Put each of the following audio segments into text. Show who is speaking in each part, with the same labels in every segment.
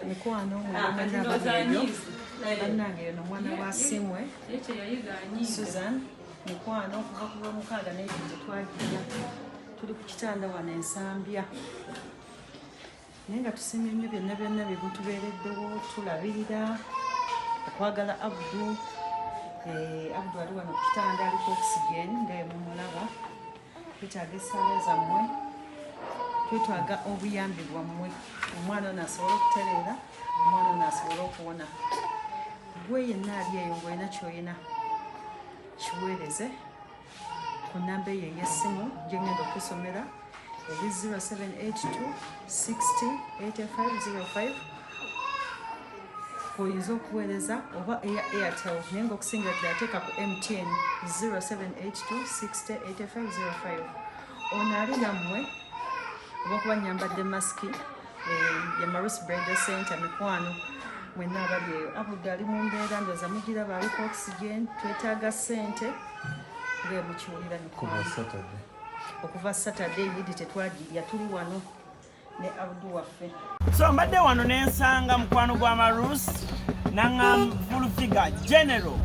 Speaker 1: Mikwano bannange Nomwana wa Asiimwe Susan mikwano kuva ku Lwomukaaga n'ekyo twagira tuli ku kitanda wano ensambya naye nga tusiimye nnyo byonna bye mutubeereddewo tulabirira okwagala Abdu ali wano ku kitanda aliko oxygen nga ye mumulaba twetaaga essaala zammwe twetaaga obuyambi bwammwe omwana ono asobola okutereera omwana ono asobola okuwona gwe yenna ali eyo ng'olina ky'olina kiweereze ku nnamba eyo ey'essimu gye ngenda okusomera eri 0782608505 oyinza okuweereza oba eya Airtel naye ng'okusingira ddala ateeka ku MTN 0782608505 ono ali nammwe oba kuba nyambadde masiki ya Marus Bridal Center mikwano mwenna abali eyo Abudde ali mu mbeera ndooza mugiraba aliko oxygen twetaaga ssente nga mukiwulira okuva Saturday yidi tetwagirya tuli wano ne Abdu waffe
Speaker 2: so mbadde wano n'ensanga mukwano gwa Marus naŋŋamba full figure general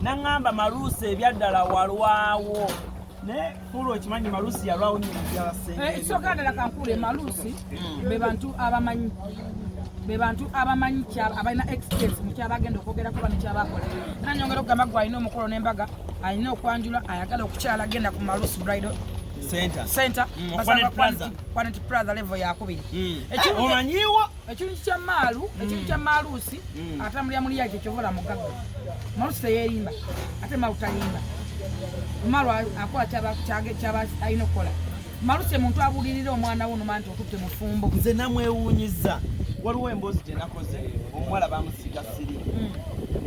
Speaker 2: naŋŋamba Marus ebyaddala walwawo ne full okimanyi Marus yalwawo nnyo byabasenge
Speaker 3: ekisokadala kankule Marus be bantu abamanyi abalina experience mu kyabagenda okwogera kuba nekyabakola nanyongera okugamba gwe alina omukolo n'embaga alina okwanjula ayagala okukyala agenda ku Marus Bridal Center Quality Plaza level yakubiri
Speaker 2: omanyiwo
Speaker 3: ekintu kya Malu ekintu kya Malusi atambulira muli yake kyovola mugaga Marus teyerimba ate Malu talimba Malu akola kyaba alina okukola Marus muntu abulirira omwana wo nomanti otutte mufumbo
Speaker 2: nze namwewuunyiza waliwo emboozi gye nakoze omuwala bamusiga siri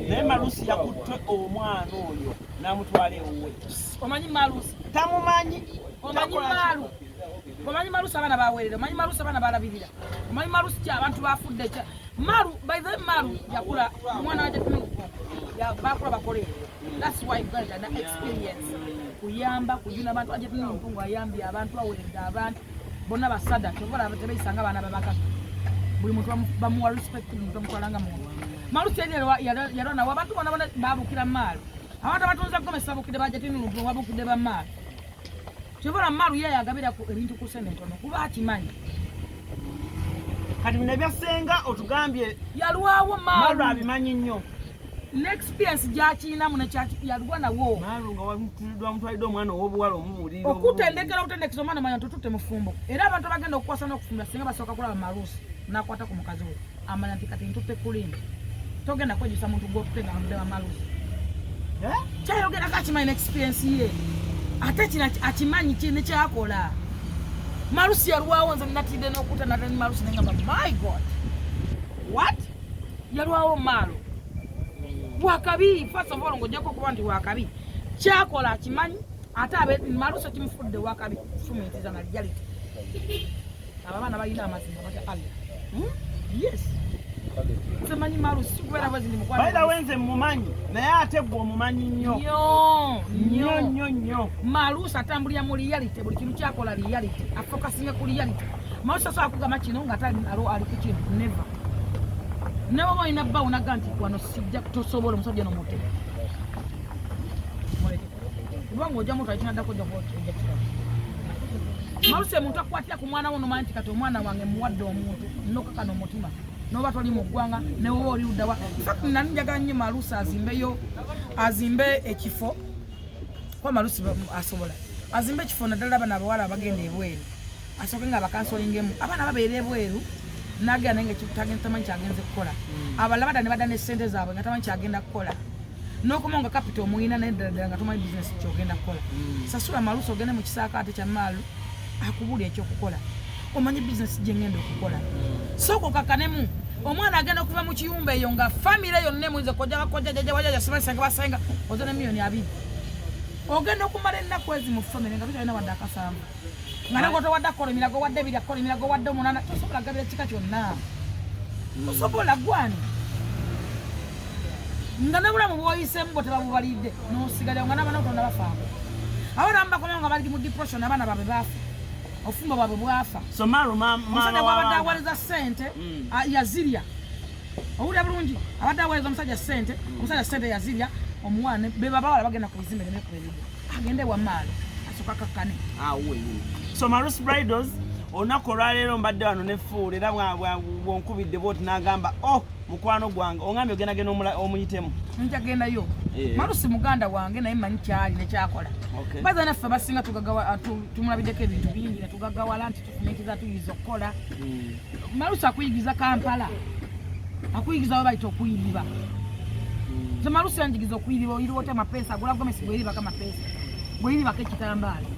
Speaker 2: naye Marus yakutte omwana oyo n'amutwala ewuwe
Speaker 3: omanyi Marus
Speaker 2: tamumanyi
Speaker 3: omanyi Marus abaana baweerera omanyi Marus abaana balabirira omanyi Marus abantu bafudde Malu by the Malu yakula omwana waje bakula bakolera that's why God had that experience kuyamba kujuna abantu aje tuni mpungu ayambi abantu aweerera abantu bonna basada tobola abatebeisanga abana babaka buli muntu bamuwa respect muntu mukolanga muntu Marus yarona wabantu bona babukira Malu abantu abatunza komesa bukide baje tuni mpungu wabukide ba Malu tobola Malu yayagabira ku ebintu kusene ntono kuba akimanyi
Speaker 2: kati nebyasenga otugambye
Speaker 3: yalwawo
Speaker 2: Malu abimanyi nnyo
Speaker 3: experience gyakina mune yalwana wo
Speaker 2: Malu nga wamutwalidde omwana ow'obuwala omubulira
Speaker 3: okutendekera okutendekeza omwana manya tututte mufumbo era abantu bagenda okukwasa n'okufumba singa basooka kulaba Marus nakwata ku mukazi we amanya nti kati ntutte kulimba togenda kwejjusa muntu gw'otutenga nga mudde wa Marus kyayogera kakimanyi experience ye ate kino akimanyi kine kyakola Marus yalwawo nze natidde n'okutta natani Marus nengamba my God what yalwawo Malu wakabi first of all ngojeko kuba nti wakabi kyakola akimanyi ate Marus kimufudde wakabi fumitiza na reality abana balina amazima bata Allah yes semanyi Marus kubera bazi ndimukwana
Speaker 2: baida wenze mumanyi naye ate gwo mumanyi nnyo
Speaker 3: Marus atambulira mu reality buli kintu kyakola reality afokasinga ku reality Marus so akugama kino nga tali ali ku kino never never wina ba unaganti kwano sijja kutosobola omusajja no mote Wango jamu tayina dako jabo Marus muntu akwatira ku mwana wono manti kati omwana wange muwadde omuntu noka kano mutima no batoli mu gwanga ne wo oli udawa fact nanjaga nnyo Marus azimbe ekifo kwa Marus asobola azimbe ekifo nadala bana bawala bagende ebweru asokenga bakansolingemu abana babeere ebweru naga nange kitagenda tamanyi kyagenze kukola abalabada ne badane sente zaabwe nga tamanyi kyagenda kukola n'okumonga capital muyina naddala nga tomanyi business kyogenda kukola sasula Marus ogende mu kisaaka ate kya Malu akubuli ekyokukola omanyi business gye ngenda okukola soko kakanemu omwana agenda okuva mu kiyumba eyo nga family yonna muize koja jaja simanyi basenga ozone milioni 2 ogenda okumala ennaku ezi mu family nga bitalina wadde akasamba nga nango towadde akola emirago wadde ebiri akola emirago wadde omunana tosobola gabira kika kyonna tosobola gwani nga nabulamu bwoyisemu bwe tebabubalidde n'osigalira nga n'abaana otonda bafaamu abo nabo bakomanga bali mu depression abaana baabwe baafa ofumba bwabwe bwafa
Speaker 2: so maru
Speaker 3: omusajja gwabadde awaliza ssente yazirya owulira bulungi abadde awaliza omusajja ssente yazirya omuwana be babawala bagenda ku bizimbe nemekuberere agende wamaalo asooka kakkane
Speaker 2: so Marus Bridals olunaku olwaleero mbadde wano nefuula era bwonkubidde bwoti n'agamba mukwano gwange ongambye ogendagenda omuyitemu
Speaker 3: njagendayo Marusi muganda wange naye manyi kyali nekyakola baza naffe abasinga tumulabiddeko ebintu bingi netugagawala nti tufumikiza tuyiza okukola Marusi akuyigiza Kampala akuyigiza we bayita okuyiriba ze Marusi yanjigiza okuyiriba oyiriba ota amapesa agula gomesi bweyiribako amapesa bweyiribako ekitambaala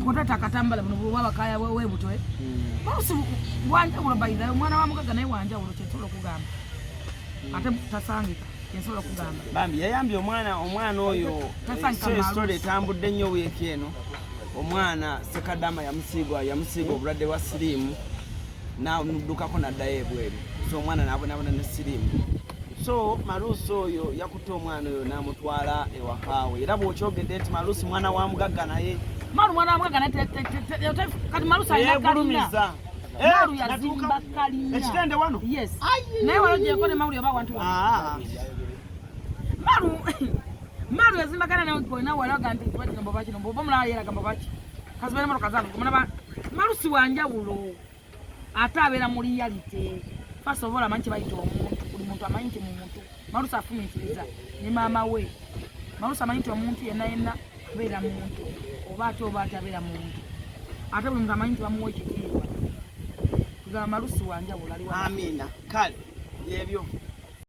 Speaker 3: kotata akatambala buno bwabakaya webutoe Marusi wanjawulo bayirayo omwana wa mugaga naye wanjawulo kyensobola okugamba ate tasangika kyensobola okugamba
Speaker 2: bambi yayambye omwana oyo story etambudde nnyo wiiki eno omwana sekadama yamusiiga obulwadde bwa siriimu namuddukako naddayo ebweru so omwana nabonabona ne siriimu so Marusi oyo yakutte omwana oyo n'amutwala ewakaawe era bw'okyogedde nti Marusi mwana wa mugagga naye
Speaker 3: mwana wa mugagga kati Marusi alina kalina Maru yazimba kalina
Speaker 2: ekitende wano
Speaker 3: yes naye walojeko ne Maru yaba wantu Maru yazimba kalina na walaga nti twali gambo baki nombo bomula yera gambo baki kazibera Maru kazana kumana Marusi wanjawulo ate abeera mu reality first of all amanyi bayita omuntu buli muntu amanyi nti muntu Marusi afumintiriza ne maama we Marusi amanyi nti omuntu yenna abeera muntu oba ate abeera muntu ate buli muntu amanyi nti bamuwa ekitiibwa Marusi wanjawulo ali
Speaker 2: amina kale ebyo